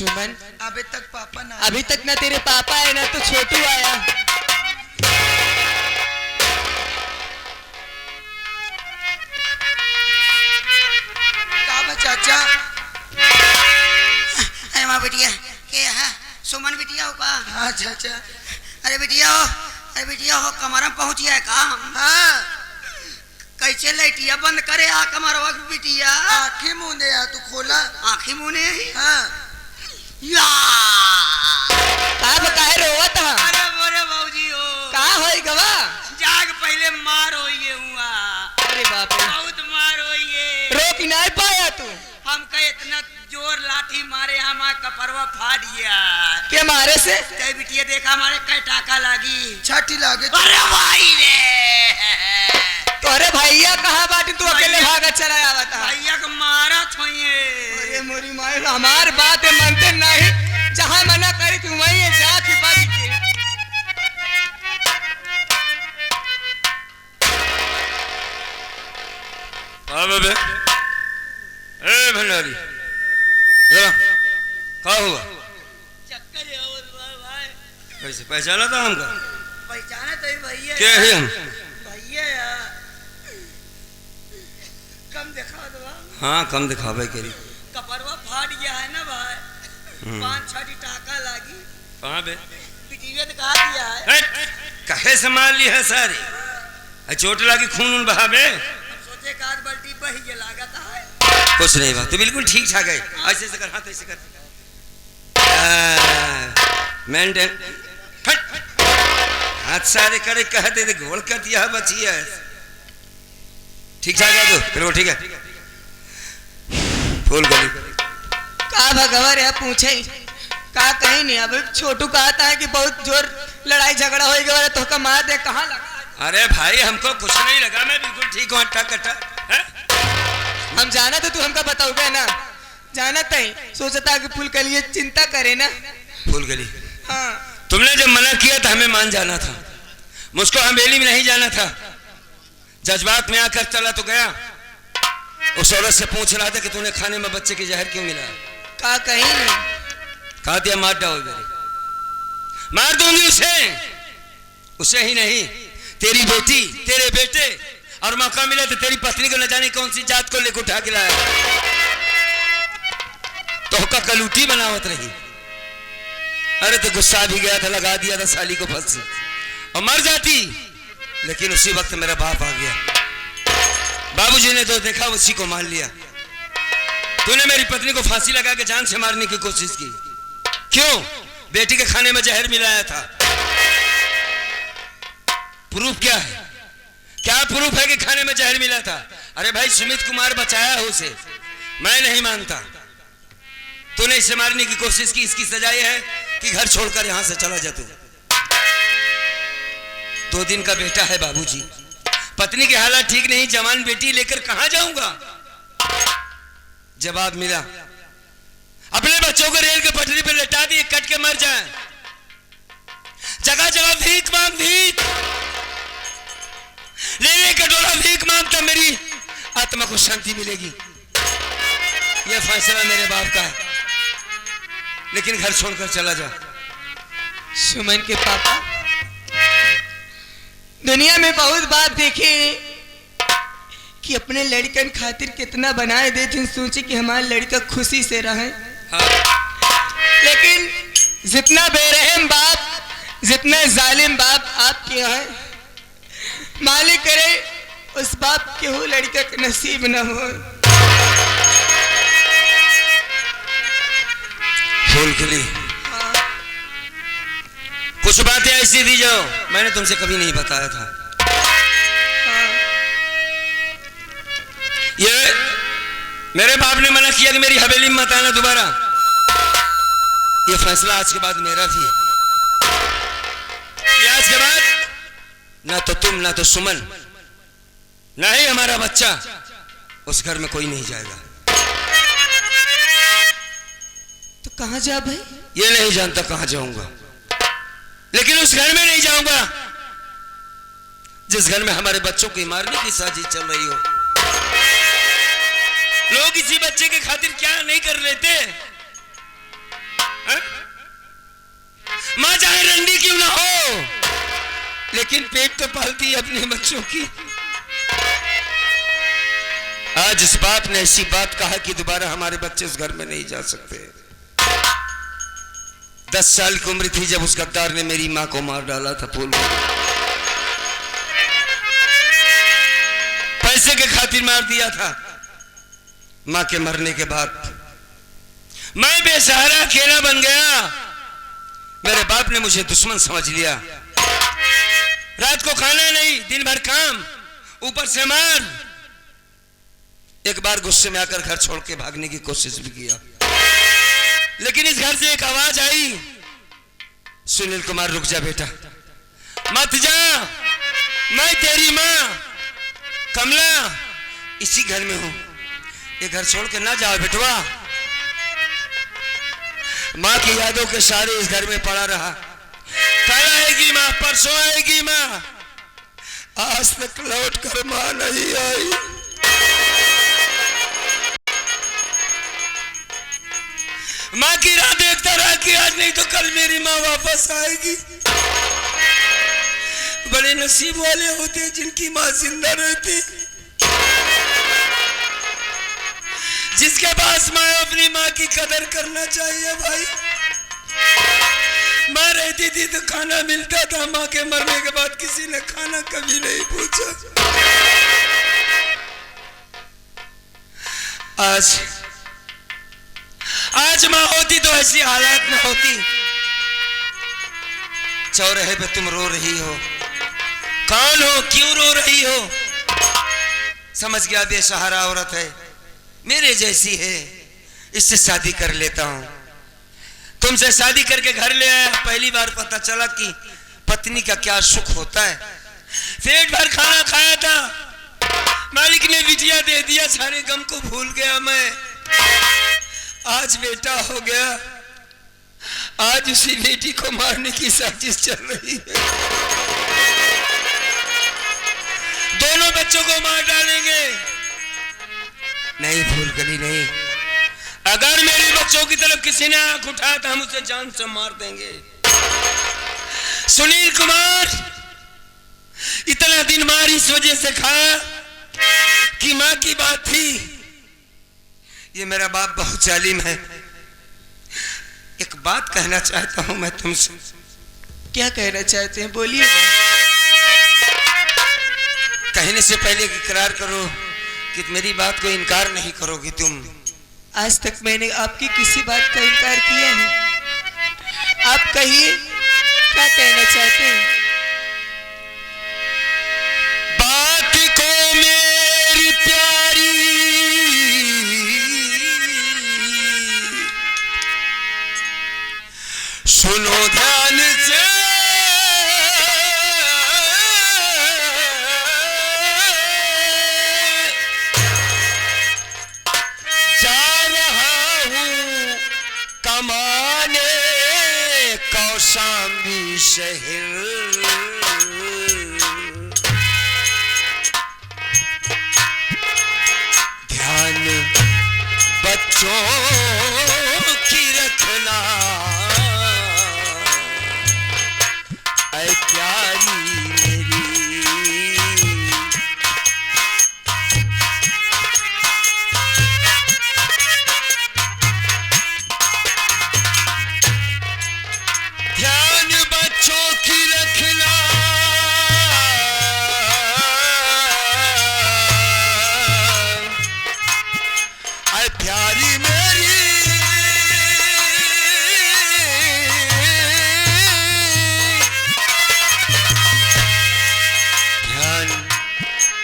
सुमन, अभी तक पापा ना अभी तक ना तेरे पापा है ना तो छोटू आया। का चाचा अरे माँ बिटिया के है सुमन बिटिया हो का? हाँ चाचा। अरे बिटिया हो कमरा में पहुंच गया है का? हाँ कैसे लाइटिया बंद करे आ कमरवा की बिटिया? आँखें मूंदे आ तू खोला। आँखें मुने हाँ या काहे रोवत हा? अरे बोरे बाबूजी हो का होई गवा? जाग पहले मार होइए हुआ। अरे बाप रे, बहुत मार होइए। रोक नहीं पाया तू? हमका इतना जोर लाठी मारे हमारा कपरवा फाट गया। के मारे से? ते बिटिया देखा हमारे कई टाका लगी। छाती लागे। अरे भाई रे तोरे भैया कहाँ बाटी? तू अकेले भागा चला आवता? भैया को मारा छोइए। अरे मोरी माए, हमार बात है मानते नहीं, जहाँ मना करी तू वहीं जा की बात के। हाँ बे, ए भंडारी, जरा क्या हुआ? चक्कर है और भाई। कैसे पहचाना था हमका? पहचाना तो भैया। क्या है हम? भैया यार कम दिखा दो। हाँ कम दिखावे करी। कपरवा फाट गया है ना भाई। 5-6 टाका लगी। कहाँ बे? बिटिया ने कहा दिया है। कहे संभाल ली है सारी? चोट लगी, खून बहा बे? सोचे का आज बल्टी बही के लागत है। कुछ नहीं बात, तो बिल्कुल ठीक ठाक है। ऐसे से कर, हाथ ऐसे कर। मेंटेन हाथ सारे करे कहते थे घोल कर दिया बची है। ठीक ठाक है तो फिर वो ठीक है। फूल गली का भगवान है पूछे का कहीं नहीं। अब छोटू कहता है कि बहुत जोर लड़ाई झगड़ा हो गया तो का मार दे। कहाँ लगा? अरे भाई हमको कुछ नहीं लगा, मैं बिल्कुल ठीक हूँ। अट्टा कट्टा हम जाना तो तू हमका बताओगे ना? जाना तई सोचता कि फूल के लिए चिंता करे ना। फूल गली हाँ तुमने जब मना किया था हमें मान जाना था, मुझको हवेली में नहीं जाना था। जज्बात में आकर चला तो गया। उस औरत से पूछ रहा था कि तूने खाने में बच्चे की जहर क्यों मिला? का कहीं नहीं। कहा दिया मार डाल मेरी, मार दूंगी उसे ही नहीं तेरी बेटी तेरे बेटे, और मौका मिला तो तेरी पत्नी को न जाने कौन सी जात को लेकर उठा के लाया तो का कलूटी बनावत रही। अरे तो गुस्सा भी गया था, लगा दिया था साली को फांसी और मर जाती। लेकिन उसी वक्त मेरा बाप आ गया। बाबूजी ने तो देखा उसी को मार लिया। तूने मेरी पत्नी को फांसी लगा के जान से मारने की कोशिश की, क्यों? बेटी के खाने में जहर मिलाया था। प्रूफ क्या है? क्या प्रूफ है कि खाने में जहर मिला था? अरे भाई सुमित कुमार बचाया है उसे, मैं नहीं मानता। तूने इसे मारने की कोशिश की, इसकी सजा यह है कि घर छोड़कर यहां से चला जा। तू 2 दिन का बेटा है बाबूजी, पत्नी की हालत ठीक नहीं, जवान बेटी लेकर कहां जाऊंगा? जवाब मिला, अपने बच्चों को रेल के पटरी पर लटा दिए, कट के मर जाए। जगह जगह भीख मांग, भीख ले कटोरा भीख मांगता, मेरी आत्मा को शांति मिलेगी। यह फैसला मेरे बाप का है, लेकिन घर छोड़कर चला जा। सुमन के पापा दुनिया में बहुत बात देखे कि अपने लड़कन खातिर कितना बनाए देते, सोचे कि हमारे लड़का खुशी से रहे। हाँ। लेकिन जितना बेरहम बाप, जितना जालिम बाप आपके यहाँ है, मालिक करे उस बाप के हो लड़का का नसीब न हो। फूल खिली कुछ बातें ऐसी थी जो मैंने तुमसे कभी नहीं बताया था। ये मेरे बाप ने मना किया कि मेरी हवेली में मत आना दोबारा। ये फैसला आज के बाद मेरा भी है। आज के बाद ना तो तुम, ना तो सुमन, ना ही हमारा बच्चा उस घर में कोई नहीं जाएगा। तो कहां जा भाई? ये नहीं जानता कहां जाऊंगा, लेकिन उस घर में नहीं जाऊंगा जिस घर में हमारे बच्चों की मारने की साजिश चल रही हो। लोग इसी बच्चे के खातिर क्या नहीं कर लेते। माँ चाहे रंडी क्यों ना हो, लेकिन पेट तो पालती है अपने बच्चों की। आज इस बाप ने ऐसी बात कहा कि दोबारा हमारे बच्चे उस घर में नहीं जा सकते। 10 साल की उम्र थी जब उस गद्दार ने मेरी मां को मार डाला था फूल में। पैसे के खातिर मार दिया था। मां के मरने के बाद मैं बेसहारा अकेला बन गया। मेरे बाप ने मुझे दुश्मन समझ लिया। रात को खाना नहीं, दिन भर काम, ऊपर से मार। एक बार गुस्से में आकर घर छोड़ के भागने की कोशिश भी किया, लेकिन इस घर से एक आवाज आई, सुनील कुमार रुक जा बेटा, मत जा, मैं तेरी मां कमला इसी घर में हूं, ये घर छोड़ के ना जाओ बेटवा। मां की यादों के सारे इस घर में पड़ा रहा। कल आएगी मां, परसों आएगी मां, आज तक लौट कर मां नहीं आई। मां की राह देखता रहा कि आज नहीं तो कल मेरी मां वापस आएगी। बड़े नसीब वाले होते जिनकी मां जिंदा रहती, जिसके पास मां अपनी मां की कदर करना चाहिए भाई। मां रहती थी तो खाना मिलता था, मां के मरने के बाद किसी ने खाना कभी नहीं पूछा। आज मां होती तो ऐसी हालात में होती। चौराहे पे तुम रो रही हो, कौन हो, क्यों रो रही हो? समझ गया बेसहारा औरत है, मेरे जैसी है, इससे शादी कर लेता हूं। तुमसे शादी करके घर ले आया, पहली बार पता चला कि पत्नी का क्या सुख होता है। पेट भर खाना खाया था, मालिक ने बिटिया दे दिया, सारे गम को भूल गया मैं। आज बेटा हो गया, आज उसी बेटी को मारने की साजिश चल रही है। दोनों बच्चों को मार डालेंगे। नहीं फूलकली नहीं, अगर मेरे बच्चों की तरफ किसी ने आंख उठाया तो हम उसे जान से मार देंगे। सुनील कुमार इतना दिन मार इस वजह से खाया कि मां की बात थी। ये मेरा बाप बहुत जालिम है। एक बात कहना चाहता हूं मैं तुमसे। क्या कहना चाहते हैं, बोलिए। कहने से पहले इकरार करो कि मेरी बात को इनकार नहीं करोगी तुम। आज तक मैंने आपकी किसी बात का इनकार किया है? आप कहिए, क्या कहना चाहते हैं? बात को मेरी प्यारी सुनो ध्यान से, जा रहा हूं कमाने कौशाम्बी शहर। ध्यान बच्चों की रखना, ऐ प्यारी मेरी। ध्यान बच्चों की रखना, ऐ प्यारी मेरी।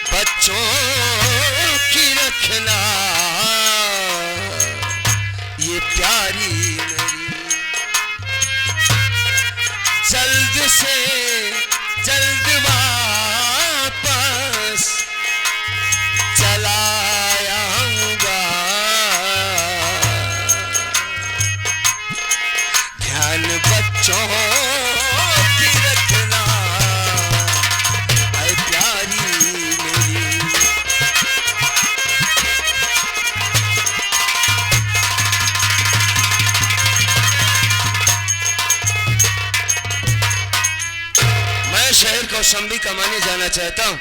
बच्चों की रखना, ये प्यारी मेरी। जल्द से जल्द वापस चला आऊंगा। ध्यान बच्चों की रखना, ऐ प्यारी मेरी। शहर कौशाम्बी कमाने जाना चाहता हूं,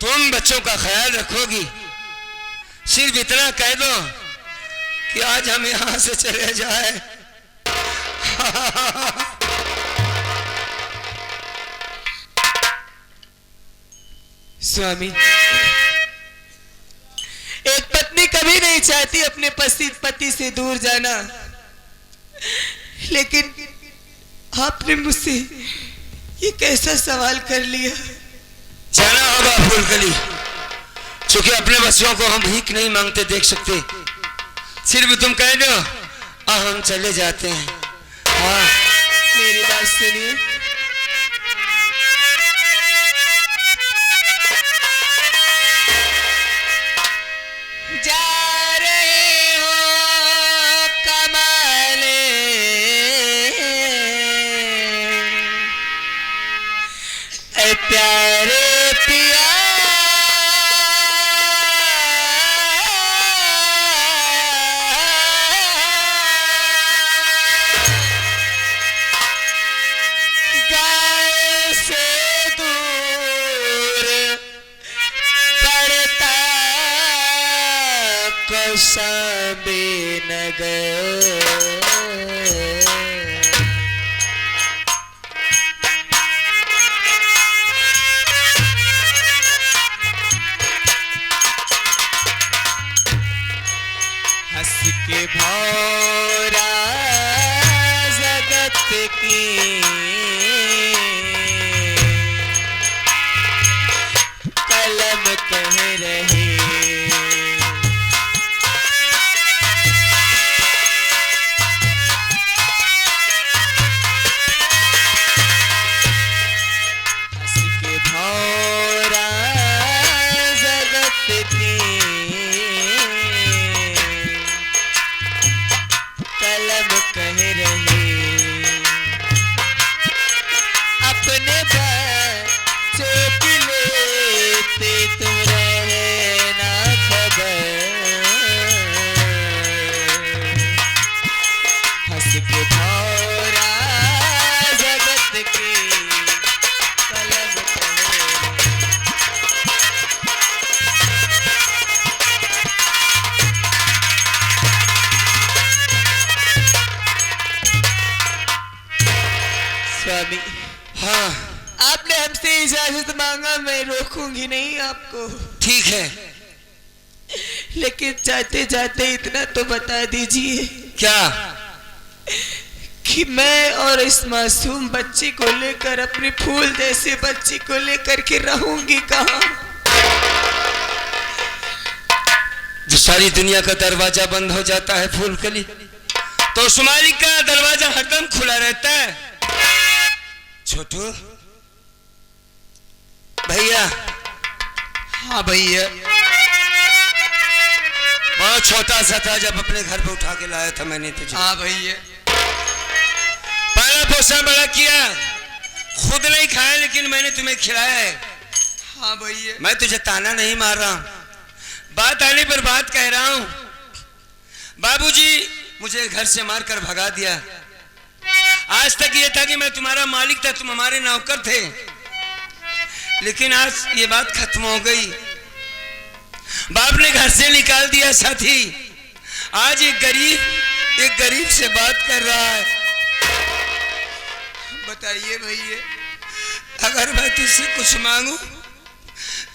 तुम बच्चों का ख्याल रखोगी। सिर्फ इतना कह दो कि आज हम यहां से चले जाए। स्वामी, एक पत्नी कभी नहीं चाहती अपने पति से दूर जाना, लेकिन आपने मुझसे ये कैसा सवाल कर लिया। जाना होगा फूलकली, क्योंकि अपने बच्चों को हम भीख नहीं मांगते देख सकते। सिर्फ तुम कह दो और हम चले जाते हैं। हाँ, मेरी बात सुनिए। जा रहे हो कमाने, ऐ प्यारे पिया, गाँव से दूर पड़ता कौशाम्बी नगर। हंस के भौरा जगत की कलम कह रही, हंस के भौरा जगत की कलम कह रही, अपने बच्चों की लेते तुम रहना खबर। हंस के भौरा जगत की कलम कह रही। स्वामी, हाँ, आपने हमसे इजाजत मांगा, मैं रोकूंगी नहीं आपको, ठीक है। लेकिन जाते जाते इतना तो बता दीजिए क्या? कि मैं और इस मासूम बच्ची को लेकर, अपने फूल जैसे बच्ची को लेकर के रहूंगी कहाँ? जो सारी दुनिया का दरवाजा बंद हो जाता है फूलकली, तो उस मालिक का दरवाजा हरदम खुला रहता है। छोटू भैया। हाँ भैया। बहुत छोटा सा था जब अपने घर पे उठा के लाया था मैंने तुझे। हाँ भैया। पाला पोसा बड़ा किया, खुद नहीं खाया लेकिन मैंने तुम्हें खिलाया है। हाँ भैया। मैं तुझे ताना नहीं मार रहा हूं, बात आने पर बात कह रहा हूं। बाबूजी मुझे घर से मारकर भगा दिया। आज तक ये था कि मैं तुम्हारा मालिक था, तुम हमारे नौकर थे, लेकिन आज ये बात खत्म हो गई। बाप ने घर से निकाल दिया साथी। आज एक गरीब से बात कर रहा है। बताइए भैया। अगर मैं तुझसे कुछ मांगू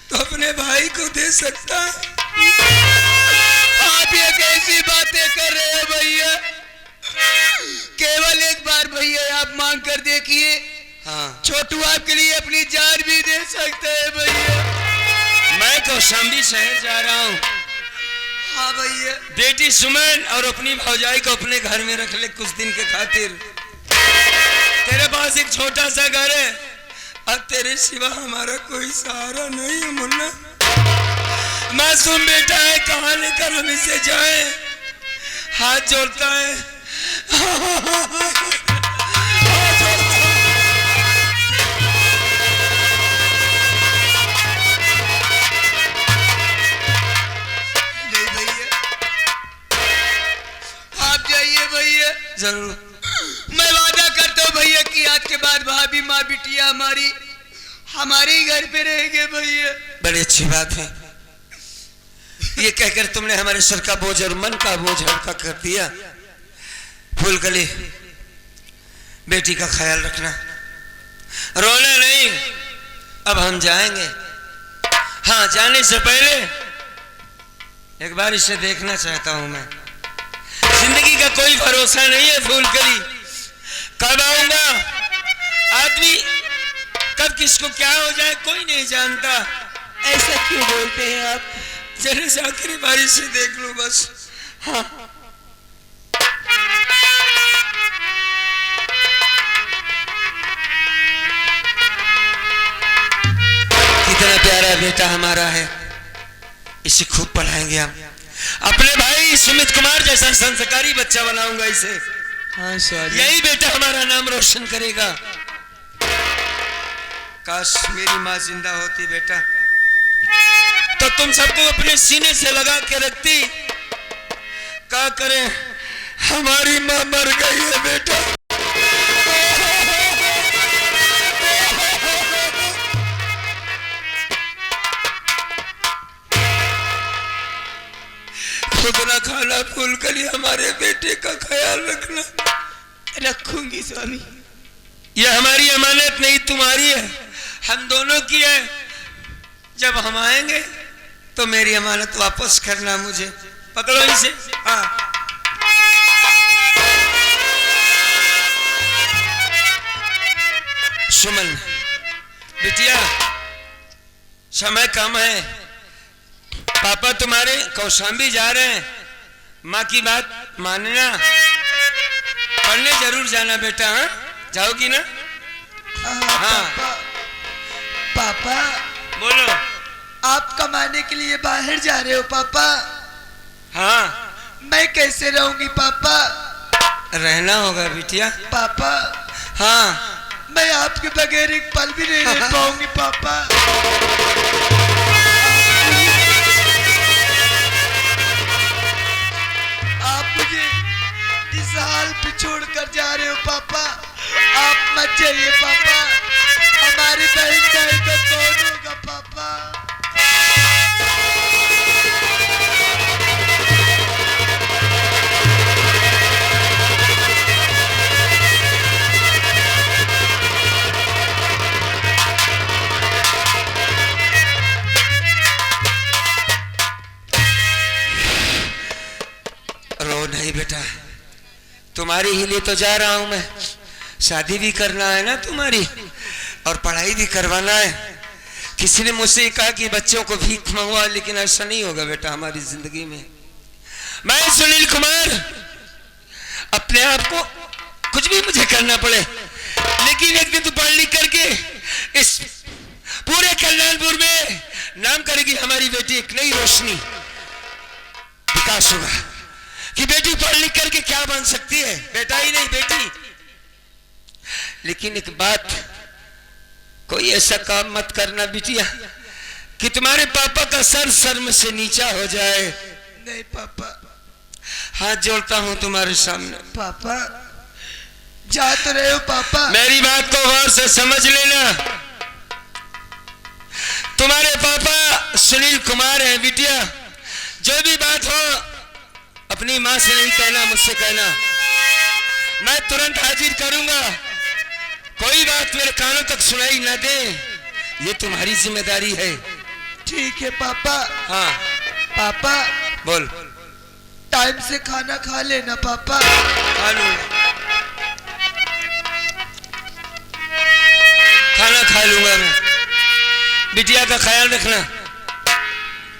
तो अपने भाई को दे सकता है। आप ये कैसी बातें कर रहे हैं भैया? केवल एक बार भैया आप मांग कर देखिए। हाँ, छोटू आपके लिए अपनी जान भी दे सकते हैं भैया। मैं कौशाम्बी शहर जा रहा हूँ। हाँ भैया। बेटी सुमन और अपनी भौजाई को अपने घर में रख ले कुछ दिन के खातिर। तेरे पास एक छोटा सा घर है और तेरे सिवा हमारा कोई सहारा नहीं है मुन्ना। मासूम बेटा है, कहाँ लेकर हम इसे जाए? हाथ जोड़ता है। नहीं भैया, आप जाइए भैया। जरूर। मैं वादा करता हूँ भैया कि आज के बाद भाभी माँ बिटिया हमारी हमारे ही घर पे रहेंगे भैया। बड़ी अच्छी बात है। ये कहकर तुमने हमारे सर का बोझ और मन का बोझ हल्का कर दिया। फूलकली, बेटी का ख्याल रखना, रोना नहीं। अब हम जाएंगे। हाँ, जाने से पहले एक बार इसे देखना चाहता हूं मैं। जिंदगी का कोई भरोसा नहीं है फूलकली, कब आऊंगा, आदमी कब किसको क्या हो जाए कोई नहीं जानता। ऐसा क्यों बोलते हैं आप? चले से आखिरी बारी से देख लो बस। हाँ, कितना प्यारा बेटा हमारा है, इसे खूब पढ़ाएंगे हम। अपने भाई सुमित कुमार जैसा संस्कारी बच्चा बनाऊंगा इसे। हाँ स्वामी। यही बेटा हमारा नाम रोशन करेगा। काश मेरी माँ जिंदा होती बेटा, तो तुम सबको अपने सीने से लगा के रखती। क्या करें, हमारी माँ मर गई है बेटा। खुद ना खाना फूलकली, हमारे बेटे का ख्याल रखना। रखूंगी स्वामी। यह हमारी अमानत नहीं तुम्हारी है, हम दोनों की है। जब हम आएंगे तो मेरी अमानत वापस करना मुझे। पकड़ो इसे। हाँ, सुमन बिटिया, समय कम है। पापा तुम्हारे कौशाम्बी जा रहे हैं, माँ की बात मानना। पढ़ने जरूर जाना बेटा। हाँ, जाओगी ना? हाँ। पापा, पापा बोलो। आप कमाने के लिए बाहर जा रहे हो पापा? हाँ, मैं कैसे रहूंगी पापा? रहना होगा बिटिया। पापा, हाँ, मैं आपके बगैर एक पल भी नहीं रह पाऊंगी पापा। आप मुझे इस हाल पे छोड़ कर जा रहे हो पापा। आप मत जाइए पापा। हमारी बहन भाई का कौन होगा पापा? रो नहीं बेटा, तुम्हारे ही लिए तो जा रहा हूं मैं। शादी भी करना है ना तुम्हारी, और पढ़ाई भी करवाना है। किसी ने मुझसे कहा कि बच्चों को भीख मंगवा, लेकिन ऐसा नहीं होगा बेटा हमारी जिंदगी में। मैं सुनील कुमार, अपने आप को कुछ भी मुझे करना पड़े, लेकिन एक दिन तो पढ़ लिख करके इस पूरे कल्याणपुर में नाम करेगी हमारी बेटी। एक नई रोशनी विकास होगा कि बेटी पढ़ लिख करके क्या बन सकती है, बेटा ही नहीं बेटी। लेकिन एक बात, कोई ऐसा काम मत करना बिटिया कि तुम्हारे पापा का सर शर्म से नीचा हो जाए। नहीं पापा। हाथ जोड़ता हूं तुम्हारे सामने। पापा, जा तो रहे हो पापा? मेरी बात को गौर से समझ लेना। तुम्हारे पापा सुनील कुमार हैं बिटिया। जो भी बात हो अपनी मां से नहीं कहना, मुझसे कहना। मैं तुरंत हाजिर करूंगा। कोई बात मेरे कानों तक सुनाई ना दे, ये तुम्हारी जिम्मेदारी है। ठीक है पापा। हाँ पापा, बोल। टाइम से खाना खा लेना पापा। खा लूंगा, खाना खा लूंगा मैं। बिटिया का ख्याल रखना।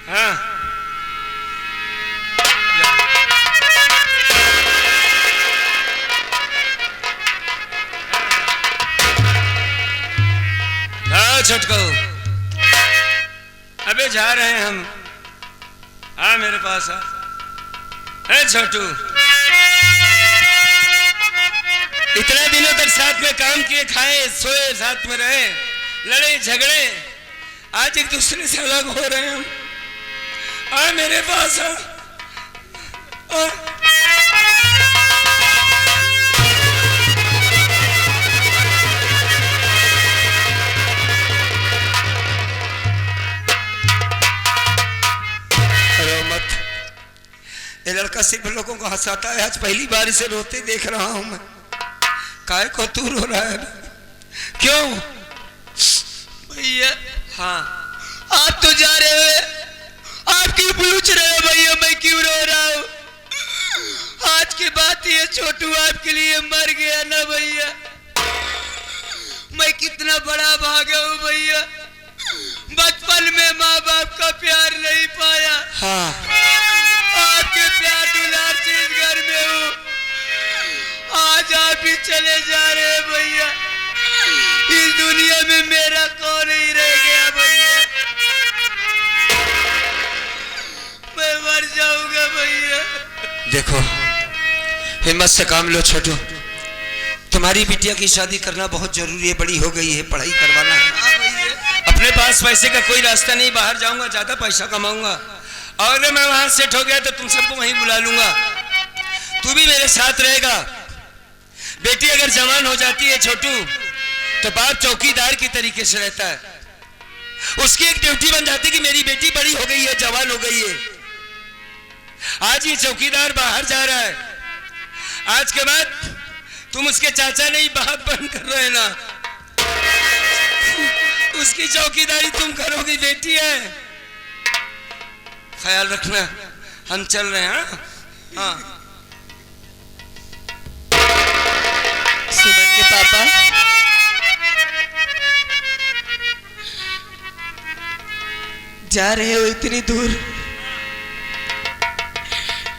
हाँ, छोटको, अबे जा रहे हैं हम। आ मेरे पास आ। छोटू, इतने दिनों तक साथ में काम किए, खाए सोए, साथ में रहे, लड़े झगड़े, आज एक दूसरे से अलग हो रहे हैं हम। आ मेरे पास आ। लड़का सिर्फ लोगों को हंसाता है, आज पहली बार इसे रोते देख रहा हूं मैं। काय को तू रो रहा है? क्यों? भैया हाँ, आप तो जा रहे हो, आप क्यों पूछ रहे हो भैया मैं क्यों रो रहा हूँ? आज की बात ये छोटू आपके लिए मर गया ना भैया। मैं कितना बड़ा भागा हूँ भैया, बचपन में माँ बाप का प्यार नहीं पाया। हाँ, आपके प्यार दुलार से इस घर में हूँ, आज आप ही चले जा रहे हैं भैया। इस दुनिया में मेरा कौन ही रह गया भैया, मैं मर जाऊंगा भैया। देखो हिम्मत से काम लो छोटू, तुम्हारी बिटिया की शादी करना बहुत जरूरी है, बड़ी हो गई है, पढ़ाई करवाना है। हाँ भैया, अपने पास पैसे का कोई रास्ता नहीं, बाहर जाऊंगा ज्यादा पैसा कमाऊंगा, और अगर मैं वहां सेट हो गया तो तुम सबको वहीं बुला लूंगा, तू भी मेरे साथ रहेगा। बेटी अगर जवान हो जाती है छोटू तो बाप चौकीदार की तरीके से रहता है, उसकी एक ड्यूटी बन जाती है कि मेरी बेटी बड़ी हो गई है, जवान हो गई है। आज ये चौकीदार बाहर जा रहा है, आज के बाद तुम उसके चाचा नहीं बाप बनकर रहना, उसकी चौकीदारी तुम करोगी बेटी है, ख्याल रखना। हम चल रहे हैं। हाँ, सुमन के पापा, जा रहे हो इतनी दूर,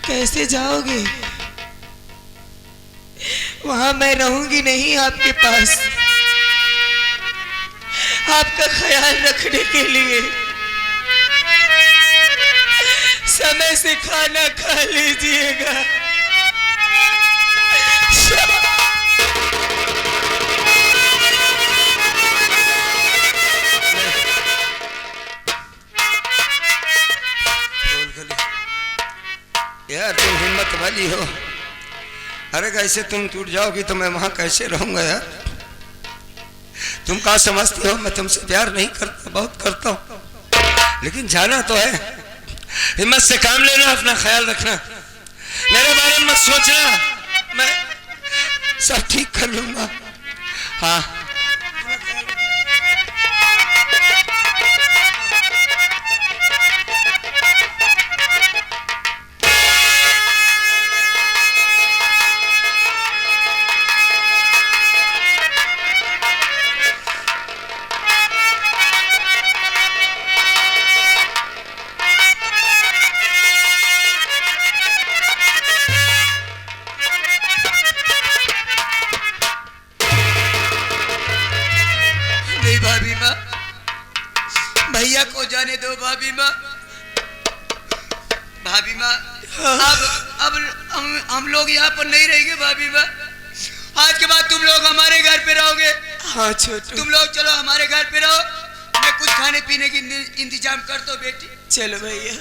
कैसे जाओगे? वहां मैं रहूंगी नहीं आपके पास, आपका ख्याल रखने के लिए। समय से खाना खा लीजिएगा। यार तुम हिम्मत वाली हो, अरे कैसे तुम टूट जाओगी तो मैं वहां कैसे रहूंगा यार? तुम कहाँ समझती हो मैं तुमसे प्यार नहीं करता, बहुत करता हूँ, लेकिन जाना तो है। हिम्मत से काम लेना, अपना ख्याल रखना, मेरे बारे में मत सोचना, मैं सब ठीक कर लूंगा। हाँ, भाभी माँ, भैया को जाने दो भाभी माँ। भाभी माँ, अब हम लोग यहाँ पर नहीं रहेंगे भाभी माँ, आज के बाद तुम लोग हमारे घर पे रहोगे। हाँ छोटू, तुम लोग चलो हमारे घर पे रहो, मैं कुछ खाने पीने की इंतजाम कर दो बेटी। चलो भैया।